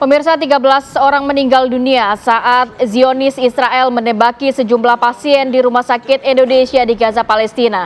Pemirsa, 13 orang meninggal dunia saat Zionis Israel menembaki sejumlah pasien di Rumah Sakit Indonesia di Gaza, Palestina.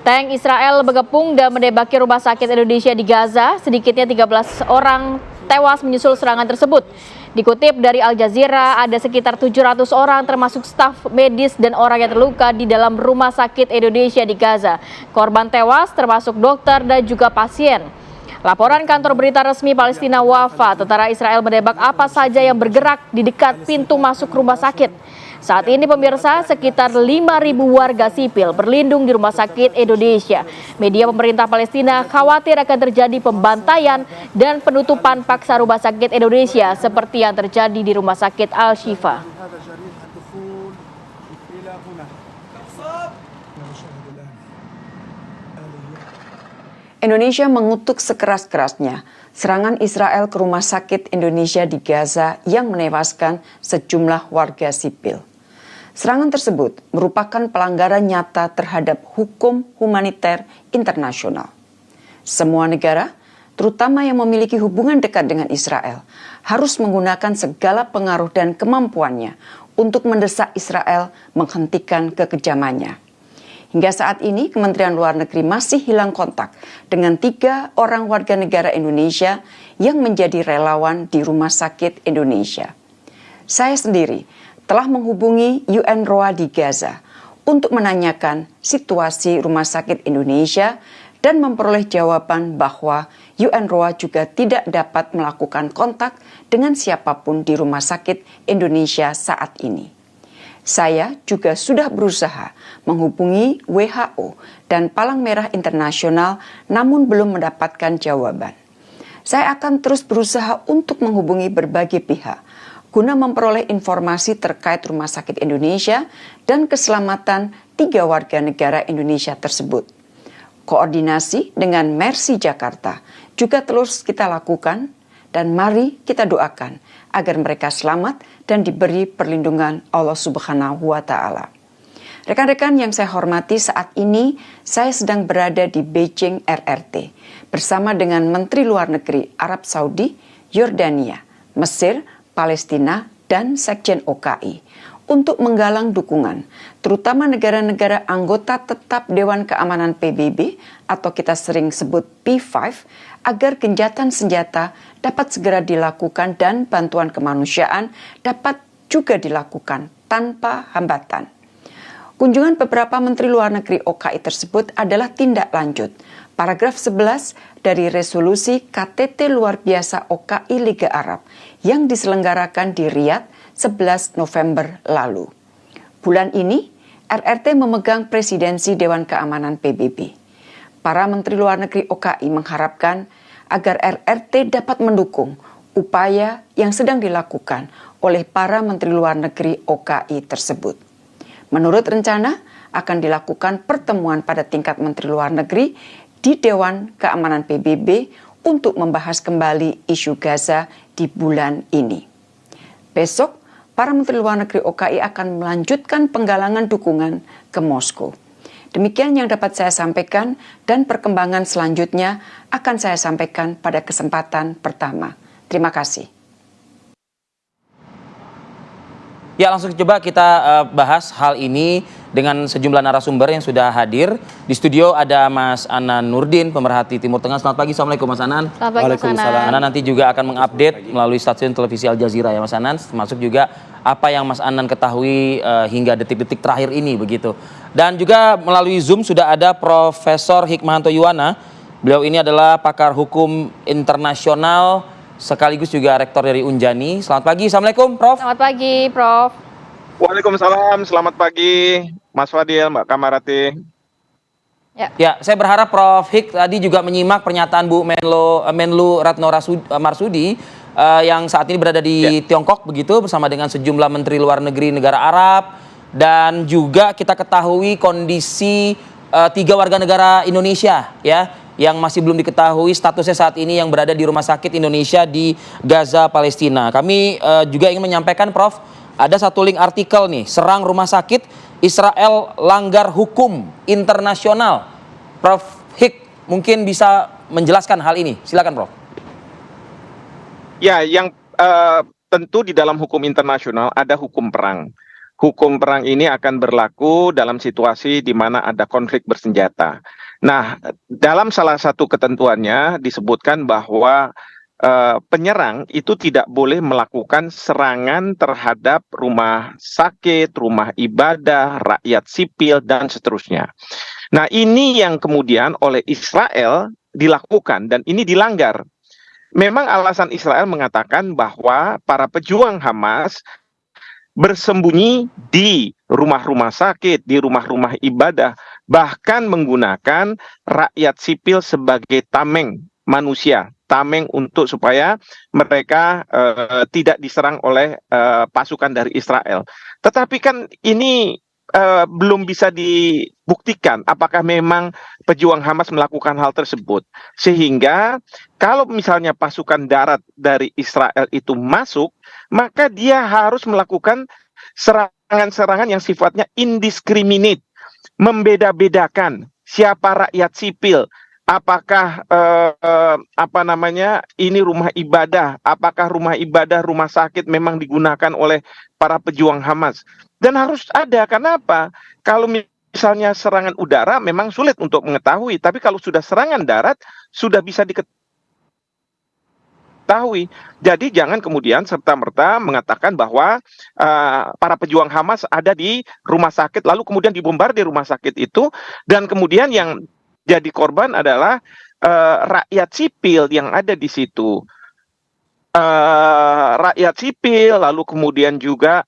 Tank Israel mengepung dan menembaki Rumah Sakit Indonesia di Gaza. Sedikitnya 13 orang tewas menyusul serangan tersebut. Dikutip dari Al Jazeera, ada sekitar 700 orang termasuk staf medis dan orang yang terluka di dalam Rumah Sakit Indonesia di Gaza. Korban tewas termasuk dokter dan juga pasien. Laporan kantor berita resmi Palestina Wafa, tentara Israel menembak apa saja yang bergerak di dekat pintu masuk rumah sakit. Saat ini pemirsa, sekitar 5.000 warga sipil berlindung di Rumah Sakit Indonesia. Media pemerintah Palestina khawatir akan terjadi pembantaian dan penutupan paksa Rumah Sakit Indonesia seperti yang terjadi di Rumah Sakit Al-Shifa. Indonesia mengutuk sekeras-kerasnya serangan Israel ke Rumah Sakit Indonesia di Gaza yang menewaskan sejumlah warga sipil. Serangan tersebut merupakan pelanggaran nyata terhadap hukum humaniter internasional. Semua negara, terutama yang memiliki hubungan dekat dengan Israel, harus menggunakan segala pengaruh dan kemampuannya untuk mendesak Israel menghentikan kekejamannya. Hingga saat ini, Kementerian Luar Negeri masih hilang kontak dengan 3 orang warga negara Indonesia yang menjadi relawan di Rumah Sakit Indonesia. Saya sendiri telah menghubungi UNRWA di Gaza untuk menanyakan situasi Rumah Sakit Indonesia dan memperoleh jawaban bahwa UNRWA juga tidak dapat melakukan kontak dengan siapapun di Rumah Sakit Indonesia saat ini. Saya juga sudah berusaha menghubungi WHO dan Palang Merah Internasional namun belum mendapatkan jawaban. Saya akan terus berusaha untuk menghubungi berbagai pihak guna memperoleh informasi terkait Rumah Sakit Indonesia dan keselamatan 3 warga negara Indonesia tersebut. Koordinasi dengan Mercy Jakarta juga terus kita lakukan dan mari kita doakan agar mereka selamat dan diberi perlindungan Allah Subhanahu wa Ta'ala. Rekan-rekan yang saya hormati, saat ini saya sedang berada di Beijing RRT bersama dengan Menteri Luar Negeri Arab Saudi, Yordania, Mesir, Palestina, dan Sekjen OKI untuk menggalang dukungan, terutama negara-negara anggota tetap Dewan Keamanan PBB atau kita sering sebut P5, agar gencatan senjata dapat segera dilakukan dan bantuan kemanusiaan dapat juga dilakukan tanpa hambatan. Kunjungan beberapa Menteri Luar Negeri OKI tersebut adalah tindak lanjut paragraf 11 dari resolusi KTT Luar Biasa OKI Liga Arab yang diselenggarakan di Riyadh 11 November lalu. Bulan ini, RRT memegang presidensi Dewan Keamanan PBB. Para Menteri Luar Negeri OKI mengharapkan agar RRT dapat mendukung upaya yang sedang dilakukan oleh para Menteri Luar Negeri OKI tersebut. Menurut rencana, akan dilakukan pertemuan pada tingkat Menteri Luar Negeri di Dewan Keamanan PBB untuk membahas kembali isu Gaza di bulan ini. Besok, para Menteri Luar Negeri OKI akan melanjutkan penggalangan dukungan ke Moskow. Demikian yang dapat saya sampaikan dan perkembangan selanjutnya akan saya sampaikan pada kesempatan pertama. Terima kasih. Ya, langsung coba kita bahas hal ini dengan sejumlah narasumber yang sudah hadir. Di studio ada Mas Anan Nurdin, pemerhati Timur Tengah. Selamat pagi, Assalamualaikum Mas Anan. Selamat pagi, Mas Anan. Anan nanti juga akan mengupdate melalui stasiun televisi Al Jazeera ya Mas Anan, termasuk juga apa yang Mas Anan ketahui hingga detik-detik terakhir ini begitu. Dan juga melalui Zoom sudah ada Profesor Hikmahanto Yuwana. Beliau ini adalah pakar hukum internasional sekaligus juga rektor dari Unjani. Selamat pagi, Assalamualaikum Prof. Selamat pagi, Prof. Waalaikumsalam, selamat pagi Mas Fadil, Mbak Kamarati. Ya, saya berharap Prof Hik tadi juga menyimak pernyataan Bu Menlu Retno Marsudi yang saat ini berada di Tiongkok begitu bersama dengan sejumlah menteri luar negeri negara Arab, dan juga kita ketahui kondisi 3 warga negara Indonesia ya yang masih belum diketahui statusnya saat ini yang berada di Rumah Sakit Indonesia di Gaza, Palestina. Kami juga ingin menyampaikan Prof, ada satu link artikel nih, serang rumah sakit, Israel langgar hukum internasional. Prof Hik mungkin bisa menjelaskan hal ini. Silakan Prof. Ya, yang tentu di dalam hukum internasional ada hukum perang. Hukum perang ini akan berlaku dalam situasi di mana ada konflik bersenjata. Nah, dalam salah satu ketentuannya disebutkan bahwa penyerang itu tidak boleh melakukan serangan terhadap rumah sakit, rumah ibadah, rakyat sipil, dan seterusnya. Nah, ini yang kemudian oleh Israel dilakukan dan ini dilanggar. Memang alasan Israel mengatakan bahwa para pejuang Hamas bersembunyi di rumah-rumah sakit, di rumah-rumah ibadah, bahkan menggunakan rakyat sipil sebagai tameng manusia, tameng untuk supaya mereka tidak diserang oleh pasukan dari Israel. Tetapi kan ini belum bisa dibuktikan apakah memang pejuang Hamas melakukan hal tersebut. Sehingga kalau misalnya pasukan darat dari Israel itu masuk, maka dia harus melakukan serangan-serangan yang sifatnya indiscriminate, membeda-bedakan siapa rakyat sipil, apakah ini rumah ibadah, apakah rumah ibadah, rumah sakit memang digunakan oleh para pejuang Hamas. Dan harus ada, kenapa? Kalau misalnya serangan udara memang sulit untuk mengetahui, tapi kalau sudah serangan darat sudah bisa diketahui. Jadi jangan kemudian serta-merta mengatakan bahwa para pejuang Hamas ada di rumah sakit lalu kemudian dibombardir rumah sakit itu, dan kemudian yang jadi korban adalah rakyat sipil yang ada di situ. Rakyat sipil, lalu kemudian juga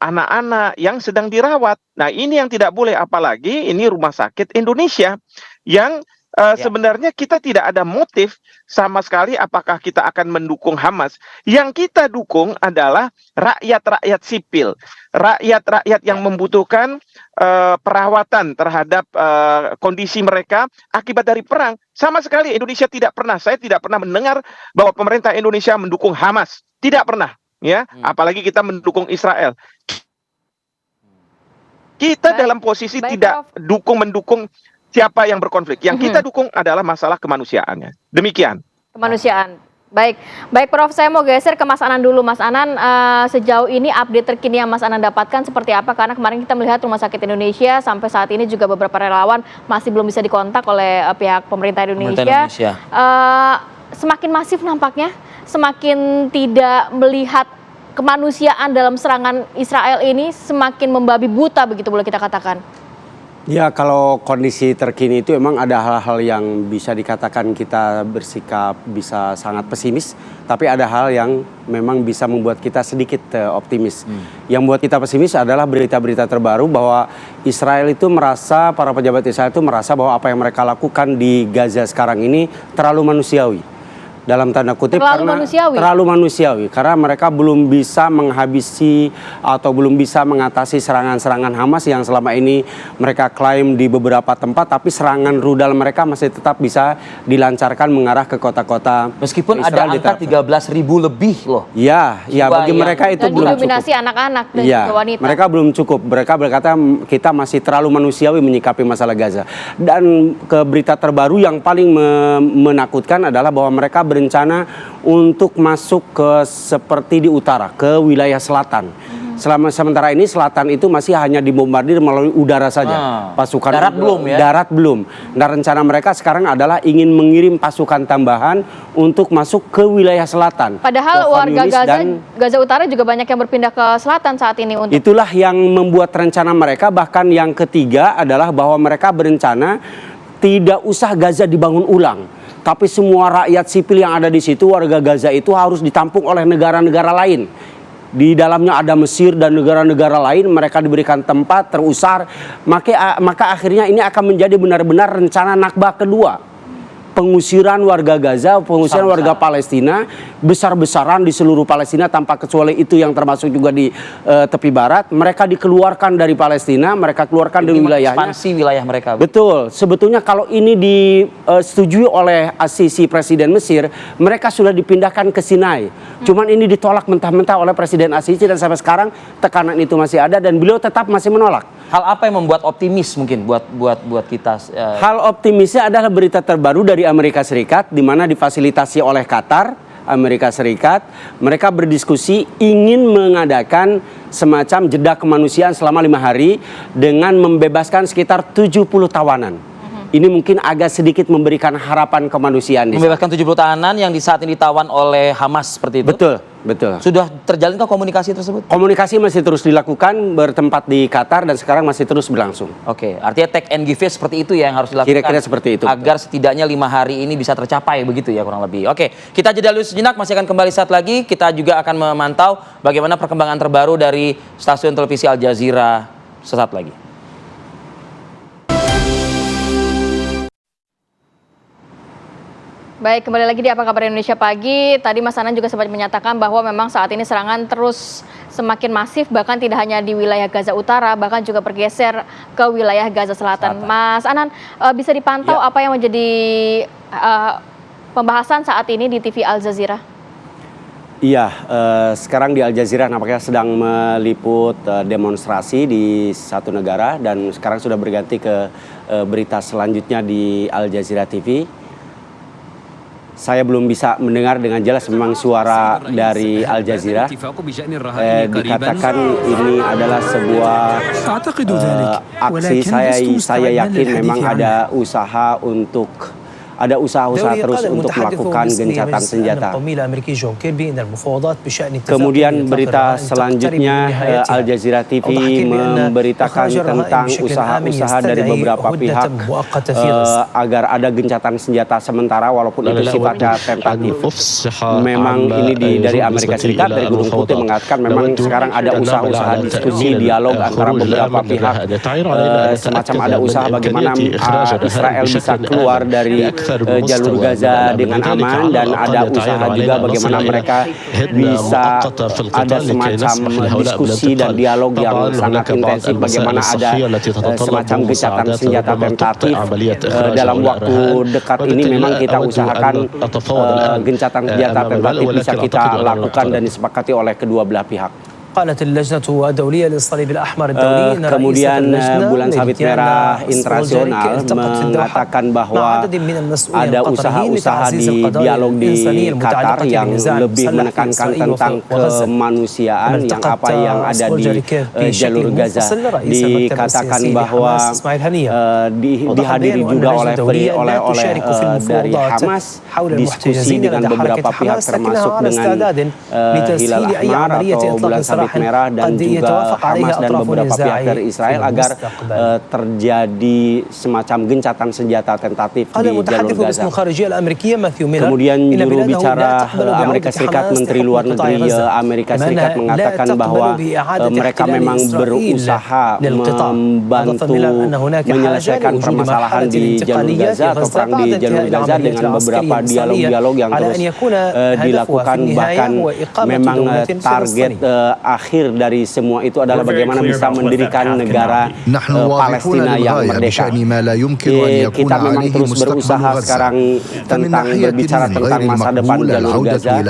anak-anak yang sedang dirawat. Nah, ini yang tidak boleh, apalagi ini rumah sakit Indonesia yang sebenarnya kita tidak ada motif sama sekali apakah kita akan mendukung Hamas. Yang kita dukung adalah rakyat-rakyat sipil, rakyat-rakyat yang membutuhkan perawatan terhadap kondisi mereka akibat dari perang. Sama sekali saya tidak pernah mendengar bahwa pemerintah Indonesia mendukung Hamas. Tidak pernah. Ya, apalagi kita mendukung Israel. Kita dalam posisi tidak mendukung siapa yang berkonflik. Yang kita dukung adalah masalah kemanusiaannya. Demikian. Kemanusiaan. Baik, Prof. Saya mau geser ke Mas Anan dulu. Mas Anan, sejauh ini update terkini yang Mas Anan dapatkan seperti apa? Karena kemarin kita melihat Rumah Sakit Indonesia sampai saat ini juga beberapa relawan masih belum bisa dikontak oleh pihak pemerintah Indonesia. Semakin masif nampaknya, semakin tidak melihat kemanusiaan dalam serangan Israel ini, semakin membabi buta begitu boleh kita katakan. Ya, kalau kondisi terkini itu memang ada hal-hal yang bisa dikatakan kita bersikap bisa sangat pesimis, tapi ada hal yang memang bisa membuat kita sedikit optimis. Yang membuat kita pesimis adalah berita-berita terbaru bahwa Israel itu merasa, para pejabat Israel itu merasa bahwa apa yang mereka lakukan di Gaza sekarang ini terlalu manusiawi. Dalam tanda kutip terlalu manusiawi karena mereka belum bisa menghabisi atau belum bisa mengatasi serangan-serangan Hamas yang selama ini mereka klaim di beberapa tempat, tapi serangan rudal mereka masih tetap bisa dilancarkan mengarah ke kota-kota meskipun Israel ada angka 13.000 lebih loh. Ya, bagi mereka itu belum cukup. Didominasi anak-anak dan juga wanita. Mereka belum cukup. Mereka berkata kita masih terlalu manusiawi menyikapi masalah Gaza. Dan ke berita terbaru yang paling menakutkan adalah bahwa mereka berencana untuk masuk ke seperti di utara, ke wilayah selatan. Sementara ini selatan itu masih hanya dibombardir melalui udara saja. Pasukan darat belum ya? Darat belum. Nah, rencana mereka sekarang adalah ingin mengirim pasukan tambahan untuk masuk ke wilayah selatan. Padahal warga Gaza Utara juga banyak yang berpindah ke selatan saat ini. Itulah yang membuat rencana mereka. Bahkan yang ketiga adalah bahwa mereka berencana tidak usah Gaza dibangun ulang, tapi semua rakyat sipil yang ada di situ, warga Gaza itu harus ditampung oleh negara-negara lain. Di dalamnya ada Mesir dan negara-negara lain, mereka diberikan tempat terusar. Maka akhirnya ini akan menjadi benar-benar rencana Nakba kedua. Pengusiran warga Gaza, pengusiran warga Palestina besar-besaran di seluruh Palestina tanpa kecuali itu yang termasuk juga di tepi barat. Mereka dikeluarkan dari Palestina, mereka keluarkan dari wilayahnya. Ekspansi wilayah mereka. Betul. Sebetulnya kalau ini disetujui oleh As-Sisi Presiden Mesir, mereka sudah dipindahkan ke Sinai. Cuman ini ditolak mentah-mentah oleh Presiden As-Sisi dan sampai sekarang tekanan itu masih ada dan beliau tetap masih menolak. Hal apa yang membuat optimis mungkin buat kita? Hal optimisnya adalah berita terbaru dari Amerika Serikat di mana difasilitasi oleh Qatar. Amerika Serikat. Mereka berdiskusi ingin mengadakan semacam jeda kemanusiaan selama 5 hari dengan membebaskan sekitar 70 tawanan. Ini mungkin agak sedikit memberikan harapan kemanusiaan di sana. Membebaskan 70 tahanan yang di saat ini ditawan oleh Hamas seperti itu? Betul, betul. Sudah terjalinkah komunikasi tersebut? Komunikasi masih terus dilakukan, bertempat di Qatar dan sekarang masih terus berlangsung. Oke, artinya take and give seperti itu ya yang harus dilakukan. Kira-kira seperti itu. Agar setidaknya 5 hari ini bisa tercapai begitu ya kurang lebih. Oke, kita jeda dulu sejenak, masih akan kembali saat lagi. Kita juga akan memantau bagaimana perkembangan terbaru dari stasiun televisi Al Jazeera sesaat lagi. Baik, kembali lagi di Apa Kabar Indonesia Pagi. Tadi Mas Anan juga sempat menyatakan bahwa memang saat ini serangan terus semakin masif, bahkan tidak hanya di wilayah Gaza Utara, bahkan juga bergeser ke wilayah Gaza Selatan. Mas Anan, bisa dipantau apa yang menjadi pembahasan saat ini di TV Al Jazeera? Iya, sekarang di Al Jazeera nampaknya sedang meliput demonstrasi di satu negara dan sekarang sudah berganti ke berita selanjutnya di Al Jazeera TV. Saya belum bisa mendengar dengan jelas memang suara dari Al Jazeera. Dikatakan ini adalah sebuah aksi. Saya yakin memang ada usaha terus untuk melakukan gencatan senjata. Kemudian berita selanjutnya Al Jazeera TV memberitakan tentang usaha-usaha dari beberapa pihak agar ada gencatan senjata sementara walaupun itu sifatnya tentatif. Memang ini dari Amerika Serikat, dari Gunung Putih mengatakan memang sekarang ada usaha-usaha diskusi dialog antara beberapa pihak, semacam ada usaha bagaimana Israel bisa keluar dari jalur Gaza dengan aman, dan ada usaha juga bagaimana mereka bisa ada semacam diskusi dan dialog yang sangat intensif, bagaimana ada semacam gencatan senjata tentatif dalam waktu dekat ini. Memang kita usahakan gencatan senjata tentatif bisa kita lakukan dan disepakati oleh kedua belah pihak. Kemudian Bulan Sabit Merah Internasional mengatakan bahwa ada usaha-usaha di dialog di Qatar yang lebih menekankan tentang kemanusiaan yang ada di jalur Gaza. Dikatakan bahwa dihadiri juga oleh dari Hamas, diskusi dengan beberapa pihak termasuk dengan Hilal Ahmar atau Bulan Sabit Merah dan juga Hamas dan beberapa pihak dari Israel agar terjadi semacam gencatan senjata tentatif di jalur Gaza. Kemudian juru bicara Amerika Serikat, Menteri Luar Negeri Amerika Serikat mengatakan bahwa mereka memang berusaha membantu menyelesaikan permasalahan di jalur Gaza atau perang di jalur Gaza dengan beberapa dialog-dialog yang terus dilakukan. Bahkan memang target akhir dari semua itu adalah bagaimana bisa mendirikan negara Palestina yang merdeka. Kita memang terus berusaha sekarang tentang berbicara tentang masa depan jalur Gaza.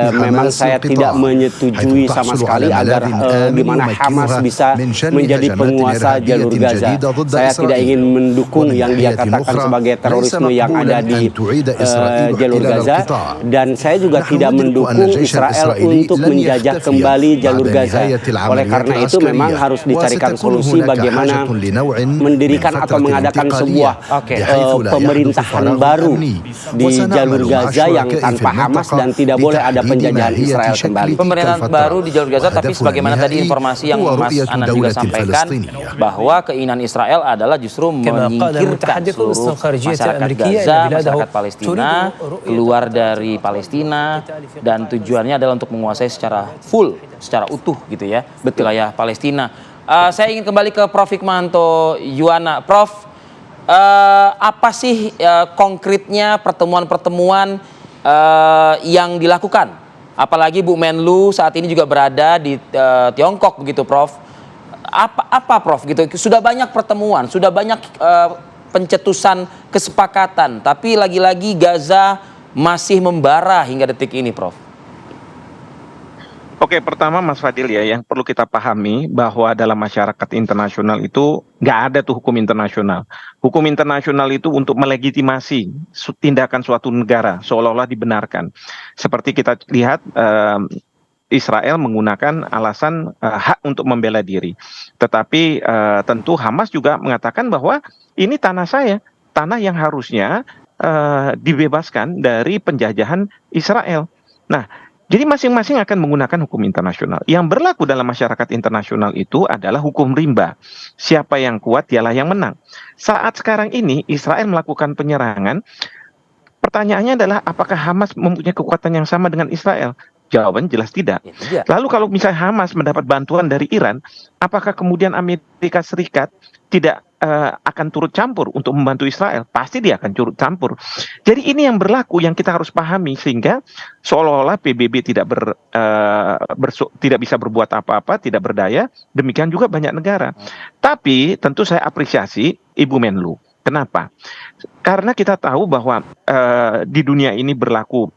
Memang saya tidak menyetujui sama sekali agar gimana Hamas bisa menjadi penguasa jalur Gaza. Saya tidak ingin mendukung yang dia katakan sebagai terorisme yang ada di jalur Gaza, dan saya juga tidak mendukung Israel untuk menjajah kembali jalur Gaza. Oleh karena itu memang harus dicarikan solusi bagaimana mendirikan atau mengadakan sebuah pemerintahan baru di jalur Gaza yang tanpa Hamas, dan tidak boleh ada penjajahan Israel kembali. Pemerintahan baru di jalur Gaza, tapi sebagaimana tadi informasi yang Mas Anan juga sampaikan bahwa keinginan Israel adalah justru menyingkirkan seluruh masyarakat Gaza, masyarakat Palestina keluar dari Palestina, dan tujuannya adalah untuk menguasai secara full, secara utuh gitu ya, wilayah Palestina. Saya ingin kembali ke Prof. Hikmahanto Yuwana. Prof, apa sih konkretnya pertemuan-pertemuan yang dilakukan? Apalagi Bu Menlu saat ini juga berada di Tiongkok begitu, Prof. Apa Prof gitu? Sudah banyak pertemuan, sudah banyak pencetusan kesepakatan, tapi lagi-lagi Gaza masih membara hingga detik ini, Prof. Oke, pertama Mas Fadil ya, yang perlu kita pahami bahwa dalam masyarakat internasional itu nggak ada tuh hukum internasional. Hukum internasional itu untuk melegitimasi tindakan suatu negara seolah-olah dibenarkan. Seperti kita lihat Israel menggunakan alasan hak untuk membela diri. Tetapi tentu Hamas juga mengatakan bahwa ini tanah saya, tanah yang harusnya dibebaskan dari penjajahan Israel. Nah, jadi masing-masing akan menggunakan hukum internasional. Yang berlaku dalam masyarakat internasional itu adalah hukum rimba. Siapa yang kuat, dialah yang menang. Saat sekarang ini Israel melakukan penyerangan, pertanyaannya adalah apakah Hamas mempunyai kekuatan yang sama dengan Israel? Jawaban jelas tidak. Lalu kalau misalnya Hamas mendapat bantuan dari Iran, apakah kemudian Amerika Serikat tidak akan turut campur untuk membantu Israel? Pasti dia akan turut campur. Jadi ini yang berlaku, yang kita harus pahami, sehingga seolah-olah PBB tidak tidak bisa berbuat apa-apa, tidak berdaya. Demikian juga banyak negara. Tapi tentu saya apresiasi Ibu Menlu. Kenapa? Karena kita tahu bahwa di dunia ini berlaku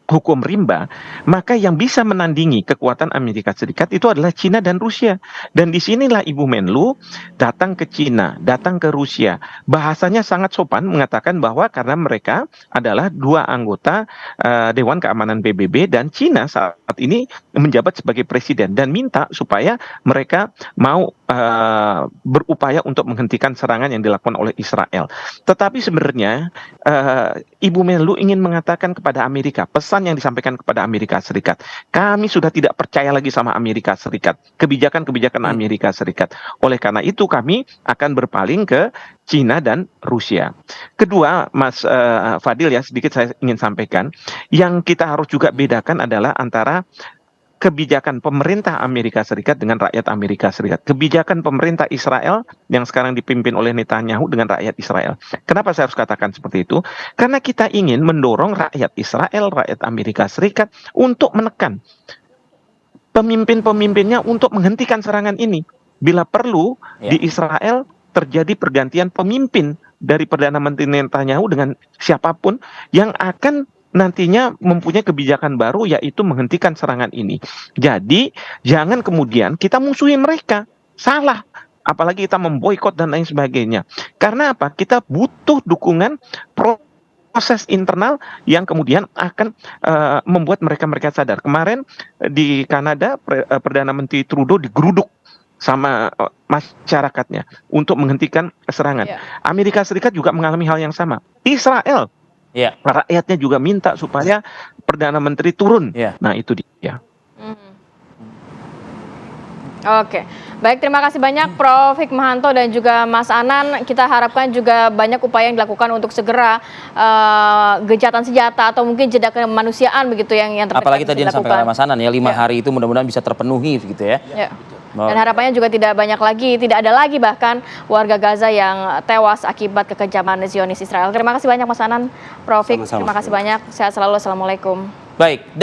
hukum rimba, maka yang bisa menandingi kekuatan Amerika Serikat itu adalah Cina dan Rusia. Dan disinilah Ibu Menlu datang ke Cina, datang ke Rusia. Bahasanya sangat sopan mengatakan bahwa karena mereka adalah dua anggota Dewan Keamanan PBB dan Cina saat ini menjabat sebagai presiden dan minta supaya mereka mau berupaya untuk menghentikan serangan yang dilakukan oleh Israel. Tetapi sebenarnya Ibu Menlu ingin mengatakan kepada Amerika, pesan yang disampaikan kepada Amerika Serikat, kami sudah tidak percaya lagi sama Amerika Serikat, kebijakan-kebijakan Amerika Serikat. Oleh karena itu kami akan berpaling ke Cina dan Rusia. Kedua, Mas Fadil ya, sedikit saya ingin sampaikan, yang kita harus juga bedakan adalah antara kebijakan pemerintah Amerika Serikat dengan rakyat Amerika Serikat. Kebijakan pemerintah Israel yang sekarang dipimpin oleh Netanyahu dengan rakyat Israel. Kenapa saya harus katakan seperti itu? Karena kita ingin mendorong rakyat Israel, rakyat Amerika Serikat untuk menekan pemimpin-pemimpinnya untuk menghentikan serangan ini. Bila perlu, di Israel terjadi pergantian pemimpin dari Perdana Menteri Netanyahu dengan siapapun yang akan nantinya mempunyai kebijakan baru, yaitu menghentikan serangan ini. Jadi jangan kemudian kita musuhi mereka. Salah. Apalagi kita memboikot dan lain sebagainya. Karena apa? Kita butuh dukungan proses internal yang kemudian akan membuat mereka sadar. Kemarin di Kanada Perdana Menteri Trudeau digeruduk sama masyarakatnya untuk menghentikan serangan. Amerika Serikat juga mengalami hal yang sama. Israel, rakyatnya juga minta supaya Perdana Menteri turun. Nah itu dia. Oke, baik, terima kasih banyak Prof. Hikmahanto dan juga Mas Anan. Kita harapkan juga banyak upaya yang dilakukan untuk segera gencatan senjata atau mungkin jeda kemanusiaan begitu yang terdekat. Apalagi tadi yang disampaikan oleh Mas Anan ya, 5 hari itu mudah-mudahan bisa terpenuhi gitu ya. Dan harapannya juga tidak banyak lagi, tidak ada lagi bahkan warga Gaza yang tewas akibat kekejaman Zionis Israel. Terima kasih banyak Mas Anan, Prof. Terima kasih banyak. Sehat selalu. Assalamualaikum. Baik.